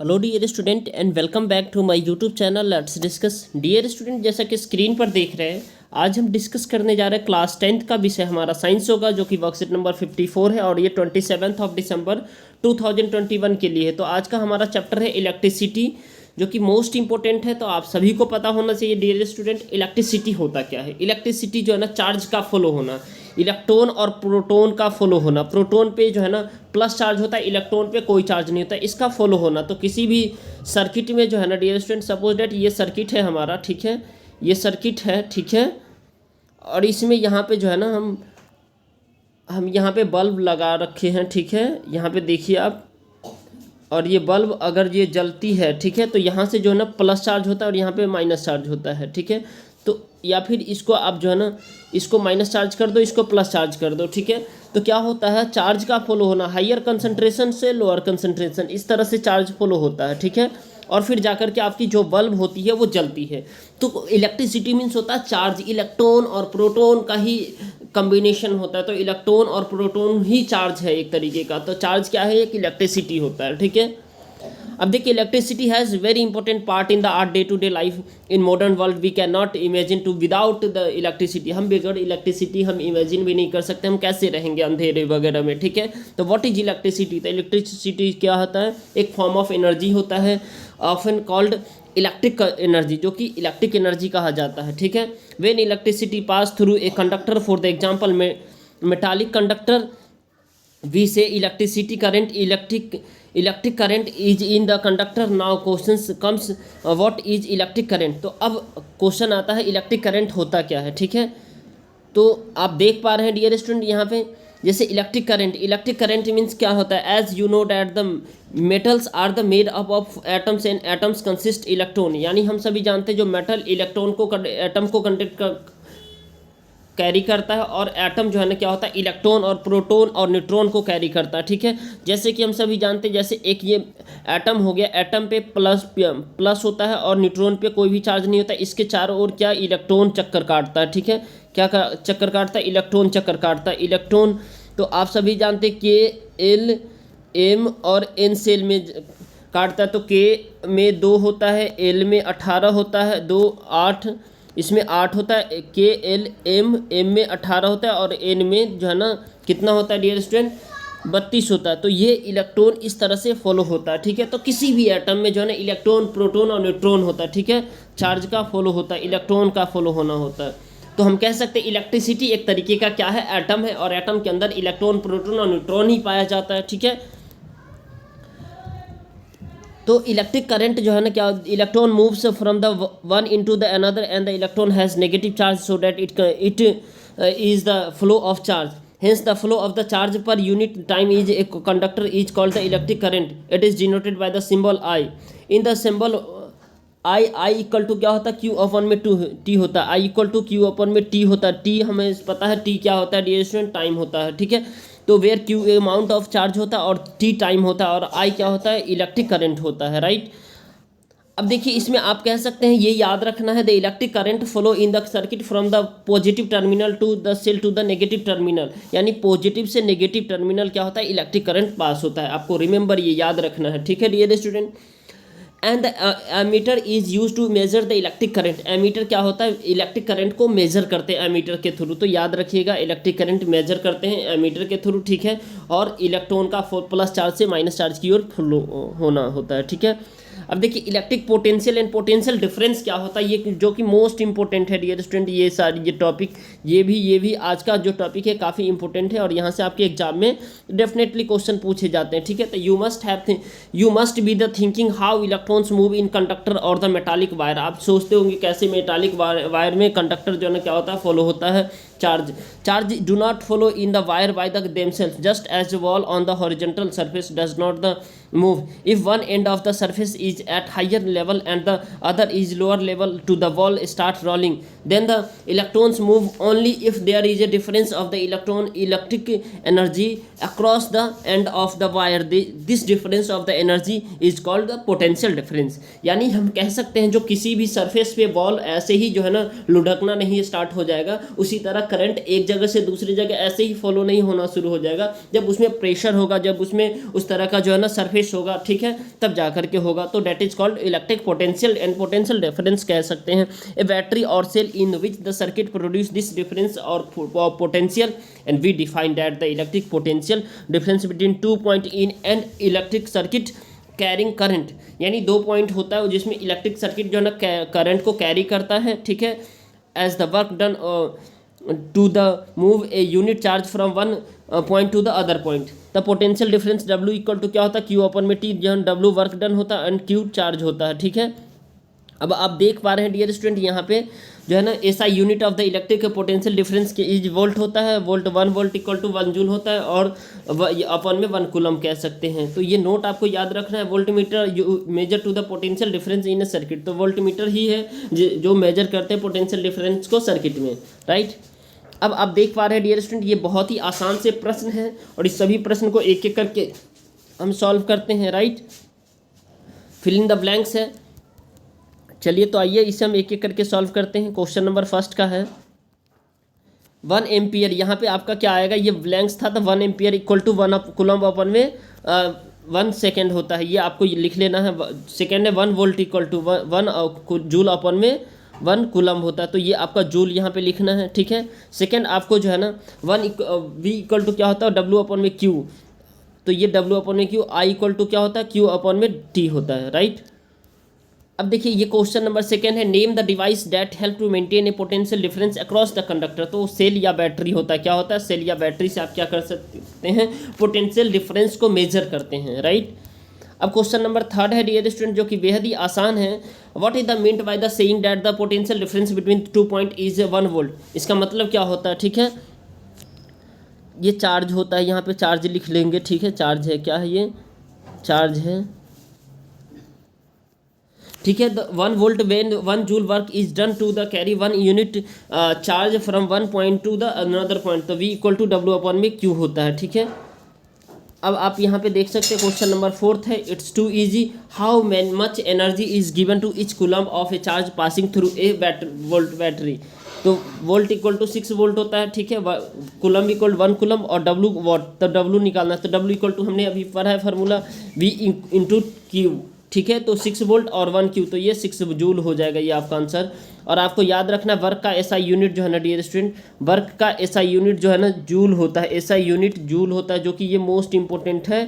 Hello dear student and welcome back to my YouTube channel let's discuss. Dear student, जैसा कि screen पर देख रहे हैं, आज हम डिस्कस करने जा रहे हैं क्लास 10th का विषय हमारा साइंस होगा, जो कि वर्कशीट नंबर 54 है और ये 27 दिसंबर 2021 के लिए है। तो आज का हमारा चैप्टर है इलेक्ट्रिसिटी, जो कि मोस्ट इंपॉर्टेंट है। तो आप सभी को पता होना चाहिए डियर स्टूडेंट, इलेक्ट्रिसिटी होता क्या है। इलेक्ट्रिसिटी जो है ना, चार्ज का फ्लो होना, इलेक्ट्रॉन और प्रोटॉन का फ्लो होना। प्रोटॉन पे जो है ना प्लस चार्ज होता है, इलेक्ट्रॉन पे कोई चार्ज नहीं होता, इसका फ्लो होना। तो किसी भी सर्किट में जो है ना डियर स्टूडेंट, सपोज डेट ये सर्किट है हमारा, ठीक है, ये सर्किट है, ठीक है, और इसमें यहाँ पे जो है ना हम यहाँ पे बल्ब लगा रखे हैं, ठीक है, यहाँ पे देखिए आप, और ये बल्ब अगर ये जलती है, ठीक है, तो यहाँ से जो है ना प्लस चार्ज होता है और यहाँ पे माइनस चार्ज होता है, ठीक है। तो या फिर इसको आप जो है ना, इसको माइनस चार्ज कर दो, इसको प्लस चार्ज कर दो, ठीक है। तो क्या होता है, चार्ज का फ्लो होना, हायर कंसंट्रेशन से लोअर कंसंट्रेशन, इस तरह से चार्ज फ्लो होता है, ठीक है। और फिर जाकर के आपकी जो बल्ब होती है वो जलती है। तो इलेक्ट्रिसिटी मीन्स होता है चार्ज, इलेक्ट्रॉन और प्रोटॉन का ही कम्बिनेशन होता है। तो इलेक्ट्रॉन और प्रोटॉन ही चार्ज है एक तरीके का। तो चार्ज क्या है, एक इलेक्ट्रिसिटी होता है, ठीक है। अब देखिए, electricity has very important part in the our day to day life in modern world. We can not imagine to without the electricity. हम बगैर इलेक्ट्रिसिटी हम इमेजिन भी नहीं कर सकते, हम कैसे रहेंगे अंधेरे वगैरह में, ठीक है। तो व्हाट इज इलेक्ट्रिसिटी? तो इलेक्ट्रिसिटी क्या होता है, एक फॉर्म ऑफ एनर्जी होता है, ऑफन कॉल्ड इलेक्ट्रिक एनर्जी, जो कि इलेक्ट्रिक एनर्जी कहा जाता है, ठीक है। When electricity pass through a conductor, for the example में metallic conductor, we say electricity current, electric current is in the conductor. Now questions comes, what is electric current? तो अब क्वेश्चन आता है इलेक्ट्रिक करंट होता क्या है, ठीक है। तो आप देख पा रहे हैं डियर स्टूडेंट, यहाँ पे जैसे इलेक्ट्रिक करंट मीन्स क्या होता है, as you know that the metals are the made up of atoms and atoms consist electron. यानी हम सभी जानते हैं जो मेटल इलेक्ट्रॉन को, एटम को कैरी करता है, और एटम जो है ना क्या होता है, इलेक्ट्रॉन और प्रोटॉन और न्यूट्रॉन को कैरी करता है, ठीक है। जैसे कि हम सभी जानते हैं, जैसे एक ये एटम हो गया, एटम पे प्लस होता है और न्यूट्रॉन पे कोई भी चार्ज नहीं होता। इसके चारों ओर क्या, इलेक्ट्रॉन चक्कर काटता है, ठीक है। क्या चक्कर काटता है, इलेक्ट्रॉन चक्कर काटता है। इलेक्ट्रॉन तो आप सभी जानते हैं के एल एम और एन सेल में काटता है। तो के में 2 होता है, एल में 18 होता है, 2 8, इसमें 8 होता है, के एल एम में 18 होता है, और एन में जो है ना कितना होता है डियर स्टूडेंट, 32 होता है। तो ये इलेक्ट्रॉन इस तरह से फॉलो होता है, ठीक है। तो किसी भी एटम में जो है ना इलेक्ट्रॉन, प्रोटॉन और न्यूट्रॉन होता है, ठीक है। चार्ज का फॉलो होता है, इलेक्ट्रॉन का फॉलो होना होता है। तो हम कह सकते हैं इलेक्ट्रिसिटी एक तरीके का क्या है, एटम है, और एटम के अंदर इलेक्ट्रॉन, प्रोटॉन और न्यूट्रॉन ही पाया जाता है, ठीक है। तो इलेक्ट्रिक करंट जो है ना क्या, electron moves from the one into the another and the electron has negative charge, so that it is the flow of charge. Hence the flow of the charge per unit time is a conductor is called the electric current. It is denoted by the symbol I. In the symbol I equal to क्या होता है, Q अपन में T होता है। I equal to Q अपन में T होता है। T हमें पता है T क्या होता है डियर स्टूडेंट, टाइम होता है, ठीक है। तो where Q amount of charge होता है और T टाइम होता है, और I क्या होता है, इलेक्ट्रिक करंट होता है, राइट। अब देखिए, इसमें आप कह सकते हैं, ये याद रखना है, the electric current flow in the circuit from the positive terminal to the cell to the negative terminal. यानी पॉजिटिव से नेगेटिव टर्मिनल क्या होता है, इलेक्ट्रिक करंट पास होता है। आपको रिमेंबर ये याद रखना है, ठीक है dear student. And the ammeter is use to measure the electric current. Ammeter क्या होता है, इलेक्ट्रिक करंट को मेजर करते हैं एमीटर के थ्रू। तो याद रखिएगा, इलेक्ट्रिक करंट मेजर करते हैं एमीटर के थ्रू, ठीक है। और इलेक्ट्रॉन का प्लस चार्ज से माइनस चार्ज की ओर फ्लो होना होता है, ठीक है। अब देखिए, electric potential and potential difference क्या होता है, ये जो कि मोस्ट इंपॉर्टेंट है डियर स्टूडेंट। ये सारी ये टॉपिक, ये भी आज का जो टॉपिक है काफ़ी इंपॉर्टेंट है, और यहाँ से आपके एग्जाम में डेफिनेटली क्वेश्चन पूछे जाते हैं, ठीक है। तो you must be the thinking how electrons move in conductor और द मेटालिक वायर। आप सोचते होंगे कैसे मेटालिक वायर में कंडक्टर जो है ना क्या होता है, फॉलो होता है charge do not follow in the wire by the themselves, just as the wall on the horizontal surface does not the move. If one end of the surface is at higher level and the other is lower level to the wall start rolling, then the electrons move only if there is a difference of the electric energy across the end of the wire. This difference of the energy is called the potential difference. यानी हम कह सकते हैं, जो किसी भी surface पे ball ऐसे ही जो है ना लुढ़कना नहीं स्टार्ट हो जाएगा, उसी तरह करंट एक जगह से दूसरी जगह ऐसे ही फॉलो नहीं होना शुरू हो जाएगा। जब उसमें प्रेशर होगा, जब उसमें उस तरह का जो है ना सरफेस सरफेस होगा, ठीक है, तब जा करके होगा, तो that is called electric potential and potential difference कह सकते हैं। ए बैटरी और cell in which the circuit produce this difference और potential and we define that the electric potential difference between 2 point in and electric circuit carrying current, यानी 2 point होता है जिसमें electric circuit जो है ना करंट को कैरी करता है, ठीक है, as the work done to the move a unit charge from one point to the other point. The potential difference W equal to क्या होता है, क्यू अपन में टी, जहाँ डब्ल्यू वर्क डन होता है एंड क्यू चार्ज होता है, ठीक है। अब आप देख पा रहे हैं डियर स्टूडेंट, यहाँ पे जो है ना SI unit of the electric potential difference के इज वोल्ट होता है, volt 1 volt equal to 1 joule होता है, और अपन में 1 कूलम कह सकते हैं। तो ये नोट आपको याद रखना है, voltmeter measure to the potential difference in a circuit, तो वोल्ट मीटर ही है जो मेजर करते हैं पोटेंशियल डिफरेंस को सर्किट में, राइट। अब आप देख पा रहे हैं डियर स्टूडेंट, ये बहुत ही आसान से प्रश्न है और इस सभी प्रश्न को एक एक करके हम सॉल्व करते हैं, right. Fill in the blanks है, चलिए तो आइए इसे हम एक एक करके सॉल्व करते हैं। क्वेश्चन नंबर फर्स्ट का है 1 एम्पियर, यहाँ पे आपका क्या आएगा, ये ब्लैंक्स था तो 1 एम्पियर इक्वल टू 1 कूलम अपन में 1 सेकेंड होता है, ये आपको लिख लेना है। सेकेंड है 1 वोल्ट इक्वल टू 1 जूल अपन में 1 कूलम होता है, तो ये आपका जूल यहाँ पे लिखना है, ठीक है। सेकेंड आपको जो है ना 1 वी इक्वल टू क्या होता है, डब्ल्यू अपन में क्यू, तो ये डब्ल्यू अपन में क्यू, आई इक्वल टू क्या होता है, क्यू अपन में टी होता है, राइट। अब देखिए ये क्वेश्चन नंबर सेकेंड है, name the device that help to maintain a potential difference across the conductor, तो सेल या बैटरी होता है, क्या होता है, सेल या बैटरी से आप क्या कर सकते हैं, पोटेंशियल डिफरेंस को मेजर करते हैं, राइट। अब क्वेश्चन नंबर थर्ड है डियर स्टूडेंट, जो कि बेहद ही आसान है, what is the meant by the saying that the potential difference between 2 point is 1 volt, इसका मतलब क्या होता है, ठीक है। ये चार्ज होता है, यहाँ पे चार्ज लिख लेंगे, ठीक है, चार्ज है, क्या है ये, चार्ज है, ठीक है। 1 volt when 1 joule work is done to the carry 1 unit charge from 1 point to the another point, तो V equal to W upon में क्यू होता है, ठीक है। अब आप यहाँ पे देख सकते हैं क्वेश्चन नंबर फोर्थ है, it's too easy, how much energy is given to each coulomb of a charge passing through a volt battery, तो वोल्ट इक्वल टू 6 वोल्ट होता है, ठीक है, कूलम इक्वल 1 कूलम और डब्ल्यू वॉट, तो W निकालना है, तो डब्ल्यू इक्वल टू हमने अभी पढ़ा है फार्मूला वी इंटू क्यू, ठीक है, तो 6 वोल्ट और 1 क्यू, तो ये 6 जूल हो जाएगा ये आपका आंसर। और आपको याद रखना वर्क का एसआई यूनिट जो है ना डियर स्टूडेंट, वर्क का एसआई यूनिट जो है ना जूल होता है, एसआई यूनिट जूल होता है, जो कि ये मोस्ट इंपॉर्टेंट है।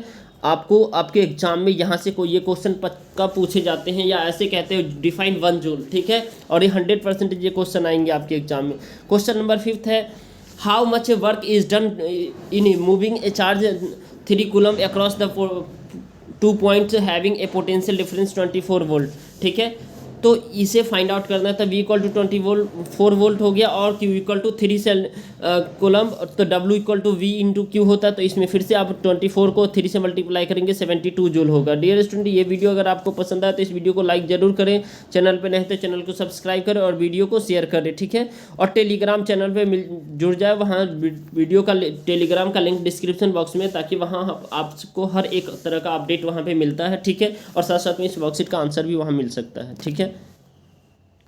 आपको आपके एग्जाम में यहाँ से कोई ये क्वेश्चन पक्का पूछे जाते हैं, या ऐसे कहते हैं डिफाइन 1 जूल, ठीक है, और ये 100% ये क्वेश्चन आएंगे आपके एग्जाम में। क्वेश्चन नंबर 5 है, how much work is done in moving A charge 3 coulomb across the 2 points having a potential difference 24 volt, ठीक है, तो इसे फाइंड आउट करना था। वी इक्वल टू 24 वोल्ट हो गया और क्यू इक्वल टू 3 सेल कूलम, तो W equal to V into Q होता है, तो इसमें फिर से आप 24 को 3 से मल्टीप्लाई करेंगे 72 जूल होगा। डियर स्टूडेंट, ये वीडियो अगर आपको पसंद आए तो इस वीडियो को लाइक जरूर करें, चैनल पे नहीं तो चैनल को सब्सक्राइब करें और वीडियो को शेयर करें, ठीक है। और टेलीग्राम चैनल पे जुड़ जाए, वहाँ वीडियो का टेलीग्राम का लिंक डिस्क्रिप्शन बॉक्स में, ताकि वहाँ आपको हर एक तरह का अपडेट वहाँ पर मिलता है, ठीक है, और साथ साथ में इस वर्कशीट का आंसर भी वहाँ मिल सकता है, ठीक है।